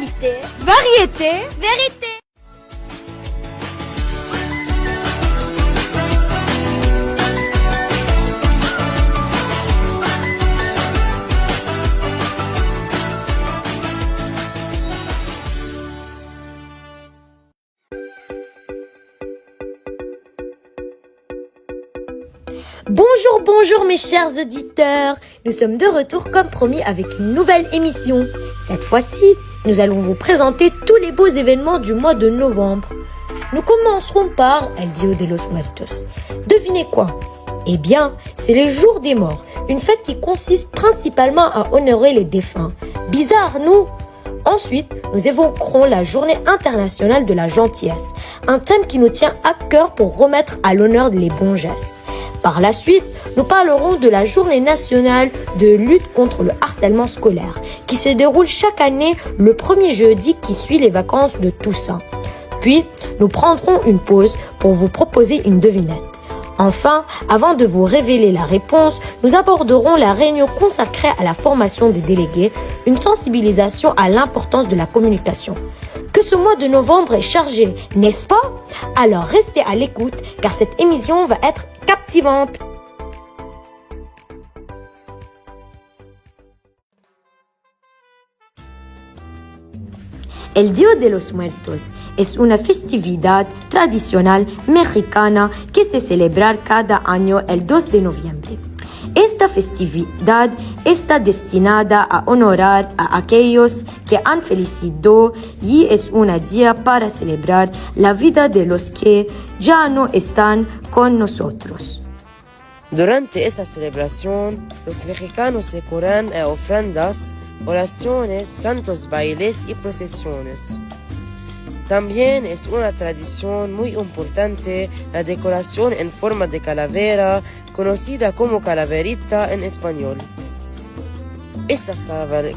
Qualité, variété, vérité. Bonjour mes chers auditeurs. Nous sommes de retour comme promis avec une nouvelle émission. Cette fois-ci, nous allons vous présenter tous les beaux événements du mois de novembre. Nous commencerons par El Dia de los Muertos. Devinez quoi? Eh bien, c'est le jour des morts, une fête qui consiste principalement à honorer les défunts. Bizarre, non? Ensuite, nous évoquerons la journée internationale de la gentillesse, un thème qui nous tient à cœur pour remettre à l'honneur les bons gestes. Par la suite, nous parlerons de la journée nationale de lutte contre le harcèlement scolaire, qui se déroule chaque année le premier jeudi qui suit les vacances de Toussaint. Puis, nous prendrons une pause pour vous proposer une devinette. Enfin, avant de vous révéler la réponse, nous aborderons la réunion consacrée à la formation des délégués, une sensibilisation à l'importance de la communication. Que ce mois de novembre est chargé, n'est-ce pas? Alors restez à l'écoute car cette émission va être captivante. El Dia de los Muertos es una festividad tradicional mexicana que se celebra cada año el 2 de noviembre. Esta festividad está destinada a honorar a aquellos que han fallecido y es un día para celebrar la vida de los que ya no están con nosotros. Durante esta celebración, los mexicanos recurren a ofrendas, oraciones, cantos, bailes y procesiones. También es una tradición muy importante la decoración en forma de calavera, conocida como calaverita en español. Estas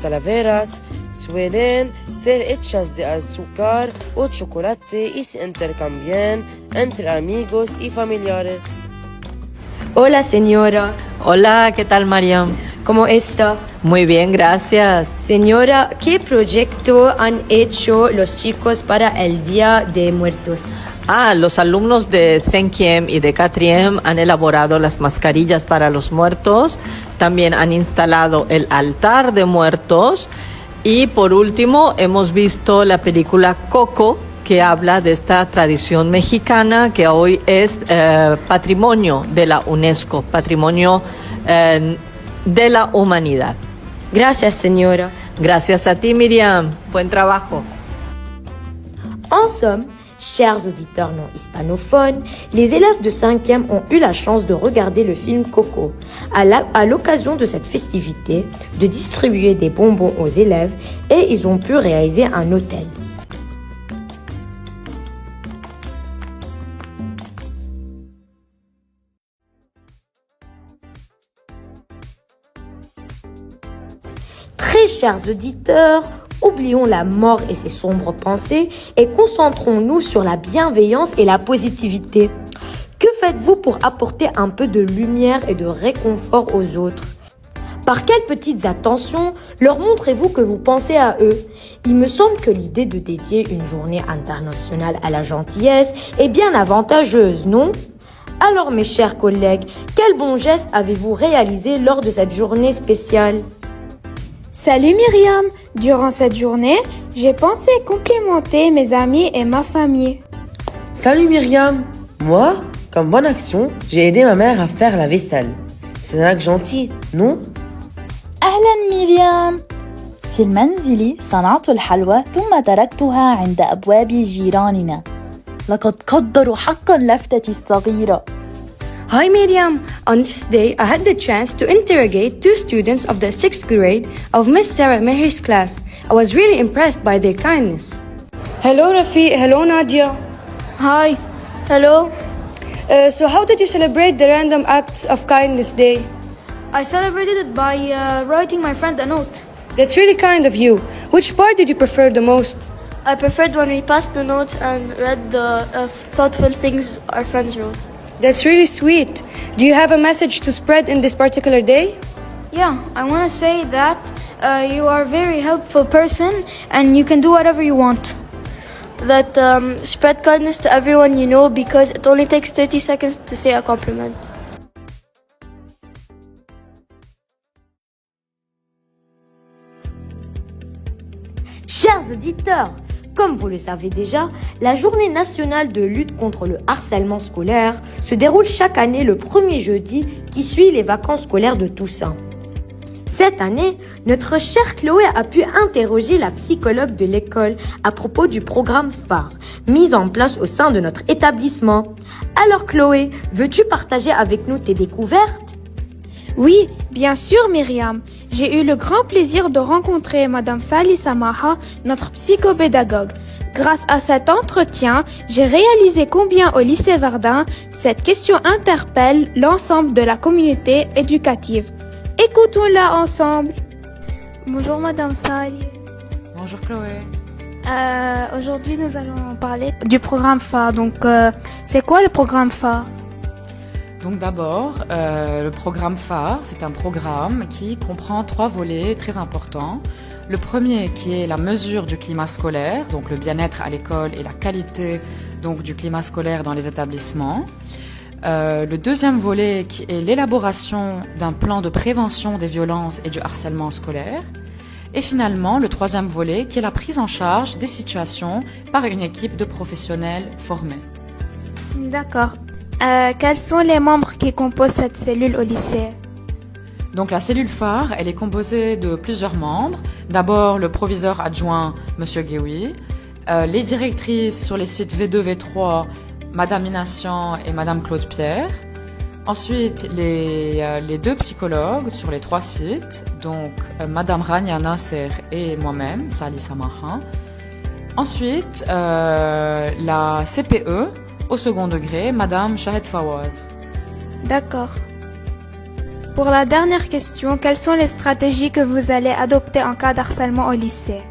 calaveras suelen ser hechas de azúcar o chocolate y se intercambian entre amigos y familiares. Hola señora. Hola, ¿qué tal, Mariam? ¿Cómo está? Muy bien, gracias. Señora, ¿qué proyecto han hecho los chicos para el Día de Muertos? Los alumnos de Senkiem y de Catriem han elaborado las mascarillas para los muertos, también han instalado el altar de muertos y por último hemos visto la película Coco, que habla de esta tradición mexicana que hoy es patrimonio de la UNESCO, patrimonio de la humanidad. Gracias, señora. Gracias a ti, Miriam. Buen trabajo. En somme, chers auditeurs non hispanophones, les élèves de 5e ont eu la chance de regarder le film Coco. À l'occasion de cette festivité, de distribuer des bonbons aux élèves et ils ont pu réaliser un hôtel. Très chers auditeurs, oublions la mort et ses sombres pensées et concentrons-nous sur la bienveillance et la positivité. Que faites-vous pour apporter un peu de lumière et de réconfort aux autres? Par quelles petites attentions leur montrez-vous que vous pensez à eux? Il me semble que l'idée de dédier une journée internationale à la gentillesse est bien avantageuse, non? Alors mes chers collègues, quel bon geste avez-vous réalisé lors de cette journée spéciale? Salut Myriam, durant cette journée, j'ai pensé complimenter mes amis et ma famille. Salut Myriam! Moi, comme bonne action, j'ai aidé ma mère à faire la vaisselle. C'est un acte gentil, non? أهلا مريم. في المنزل صنعت الحلوى ثم تركتها عند أبواب جيراننا. لقد قدروا حقا لفتتي الصغيرة. Hi Miriam, on this day I had the chance to interrogate 2 students of the 6th grade of Miss Sarah Meher's class. I was really impressed by their kindness. Hello Rafi, hello Nadia. Hi. Hello. So how did you celebrate the Random Acts of Kindness Day? I celebrated it by writing my friend a note. That's really kind of you. Which part did you prefer the most? I preferred when we passed the notes and read the thoughtful things our friends wrote. That's really sweet. Do you have a message to spread in this particular day? Yeah, I want to say that You are a very helpful person and you can do whatever you want. That spread kindness to everyone you know because it only takes 30 seconds to say a compliment. Chers auditeurs, comme vous le savez déjà, la journée nationale de lutte contre le harcèlement scolaire se déroule chaque année le premier jeudi qui suit les vacances scolaires de Toussaint. Cette année, notre chère Chloé a pu interroger la psychologue de l'école à propos du programme phare mis en place au sein de notre établissement. Alors Chloé, veux-tu partager avec nous tes découvertes ? Oui, bien sûr Myriam. J'ai eu le grand plaisir de rencontrer Madame Sali Samaha, notre psychopédagogue. Grâce à cet entretien, j'ai réalisé combien au lycée Verdun, cette question interpelle l'ensemble de la communauté éducative. Écoutons-la ensemble. Bonjour Madame Sali. Bonjour Chloé. Aujourd'hui, nous allons parler du programme phare. Donc, c'est quoi le programme phare ? Donc d'abord, le programme phare, c'est un programme qui comprend 3 volets très importants. Le premier qui est la mesure du climat scolaire, donc le bien-être à l'école et la qualité donc du climat scolaire dans les établissements. Le deuxième volet qui est l'élaboration d'un plan de prévention des violences et du harcèlement scolaire. Et finalement, le troisième volet qui est la prise en charge des situations par une équipe de professionnels formés. D'accord. Quels sont les membres qui composent cette cellule au lycée ? Donc la cellule phare, elle est composée de plusieurs membres. D'abord le proviseur adjoint, Monsieur Guéoui, les directrices sur les sites V2, V3, Madame Inassian et Madame Claude Pierre. Ensuite, les 2 psychologues sur les 3 sites, donc Madame Rania Nasser et moi-même, Sali Samaha. Ensuite, la CPE au second degré, Madame Shahed Fawaz. D'accord. Pour la dernière question, quelles sont les stratégies que vous allez adopter en cas d'harcèlement au lycée ?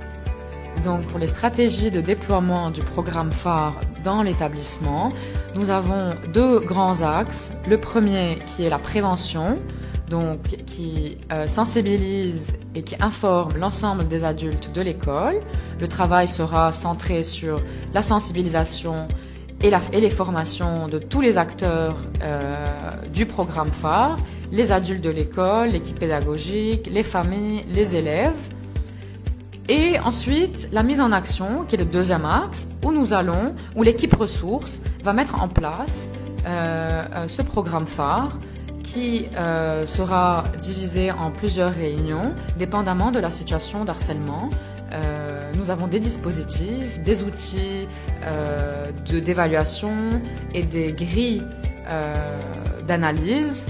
Donc, pour les stratégies de déploiement du programme phare dans l'établissement, nous avons 2 grands axes. Le premier qui est la prévention, donc qui sensibilise et qui informe l'ensemble des adultes de l'école. Le travail sera centré sur la sensibilisation et les formations de tous les acteurs du programme phare, les adultes de l'école, l'équipe pédagogique, les familles, les élèves. Et ensuite, la mise en action, qui est le deuxième axe, où l'équipe ressources va mettre en place ce programme phare qui sera divisé en plusieurs réunions, dépendamment de la situation d'harcèlement. Nous avons des dispositifs, des outils d'évaluation et des grilles d'analyse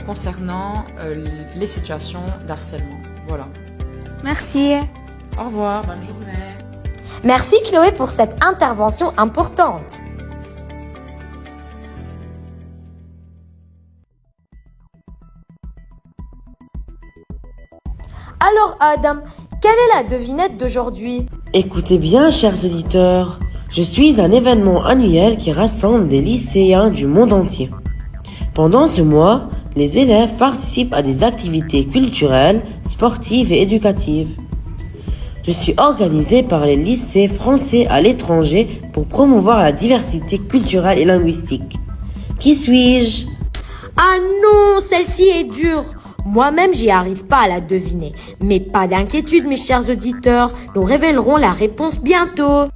concernant les situations d'harcèlement. Voilà. Merci. Au revoir, bonne journée. Merci Chloé pour cette intervention importante. Alors Adam, quelle est la devinette d'aujourd'hui ? Écoutez bien, chers auditeurs, je suis un événement annuel qui rassemble des lycéens du monde entier. Pendant ce mois, les élèves participent à des activités culturelles, sportives et éducatives. Je suis organisée par les lycées français à l'étranger pour promouvoir la diversité culturelle et linguistique. Qui suis-je ? Ah non, celle-ci est dure. Moi-même, j'y arrive pas à la deviner. Mais pas d'inquiétude, mes chers auditeurs, nous révélerons la réponse bientôt.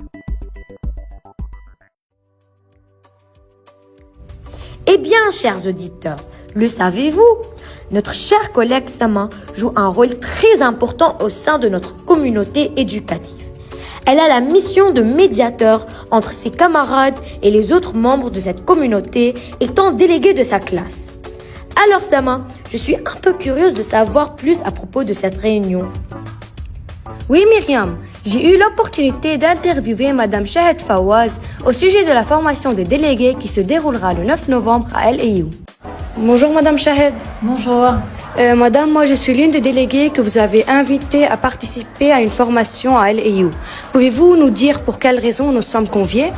Eh bien, chers auditeurs, le savez-vous ? Notre chère collègue Sama joue un rôle très important au sein de notre communauté éducative. Elle a la mission de médiateur entre ses camarades et les autres membres de cette communauté, étant déléguée de sa classe. Alors Sama, je suis un peu curieuse de savoir plus à propos de cette réunion. Oui Myriam, j'ai eu l'opportunité d'interviewer Madame Shahed Fawaz au sujet de la formation des délégués qui se déroulera le 9 novembre à LAU. Bonjour Madame Shahed. Bonjour. Madame, moi je suis l'une des déléguées que vous avez invitée à participer à une formation à LAU. Pouvez-vous nous dire pour quelles raisons nous sommes conviés ?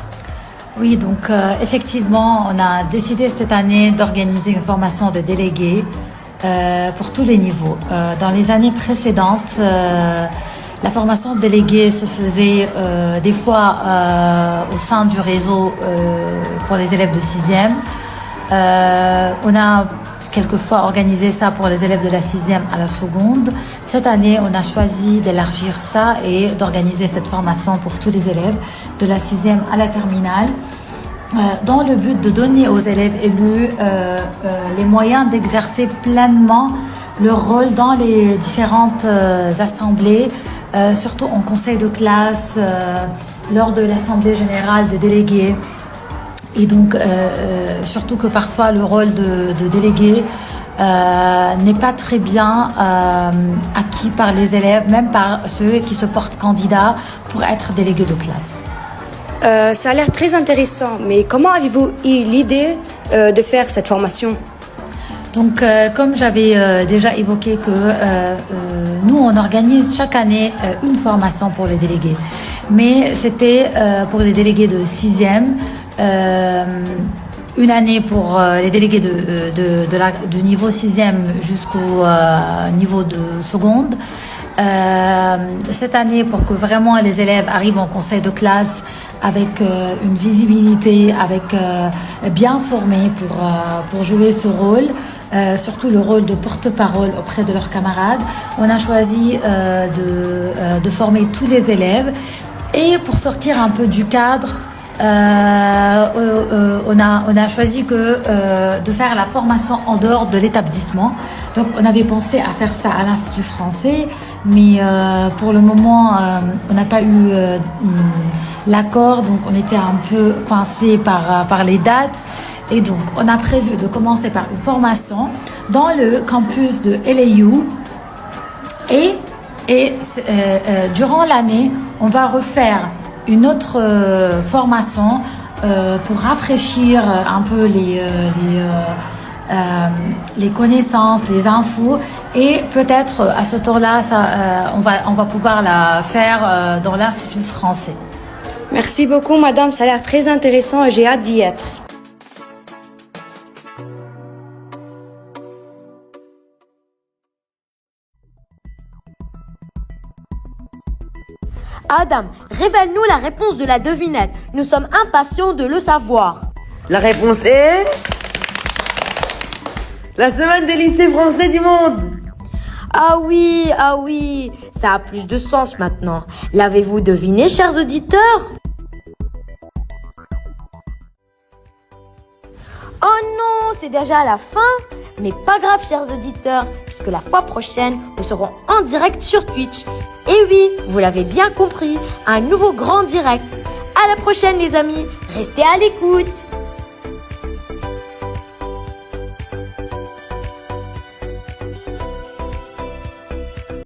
Oui, donc effectivement, on a décidé cette année d'organiser une formation de délégués pour tous les niveaux. Dans les années précédentes, la formation de délégués se faisait des fois au sein du réseau pour les élèves de 6e. On a quelquefois organisé ça pour les élèves de la 6e à la seconde. Cette année, on a choisi d'élargir ça et d'organiser cette formation pour tous les élèves de la 6e à la terminale, dans le but de donner aux élèves élus les moyens d'exercer pleinement leur rôle dans les différentes assemblées, surtout en conseil de classe, lors de l'assemblée générale des délégués. Et donc, surtout que parfois le rôle de délégué n'est pas très bien acquis par les élèves, même par ceux qui se portent candidats pour être délégués de classe. Ça a l'air très intéressant, mais comment avez-vous eu l'idée de faire cette formation? Donc, comme j'avais déjà évoqué que nous, on organise chaque année une formation pour les délégués. Mais c'était pour les délégués de 6e, une année pour les délégués du niveau 6e jusqu'au niveau de seconde. Cette année, pour que vraiment les élèves arrivent en conseil de classe avec une visibilité, avec bien formés pour jouer ce rôle, surtout le rôle de porte-parole auprès de leurs camarades. On a choisi de former tous les élèves, et pour sortir un peu du cadre, on a choisi de faire la formation en dehors de l'établissement. Donc on avait pensé à faire ça à l'Institut français, mais pour le moment on n'a pas eu l'accord, donc on était un peu coincé par les dates. Et donc, on a prévu de commencer par une formation dans le campus de LAU. Et durant l'année, on va refaire une autre formation pour rafraîchir un peu les connaissances, les infos. Et peut-être à ce tour-là, on va pouvoir la faire dans l'Institut français. Merci beaucoup, madame. Ça a l'air très intéressant et j'ai hâte d'y être. Adam, révèle-nous la réponse de la devinette. Nous sommes impatients de le savoir. La réponse est... la semaine des lycées français du monde. Ah oui, ça a plus de sens maintenant. L'avez-vous deviné, chers auditeurs? Oh non, c'est déjà la fin. Mais pas grave, chers auditeurs, puisque la fois prochaine, nous serons en direct sur Twitch. Et oui, vous l'avez bien compris, un nouveau grand direct. À la prochaine, les amis. Restez à l'écoute.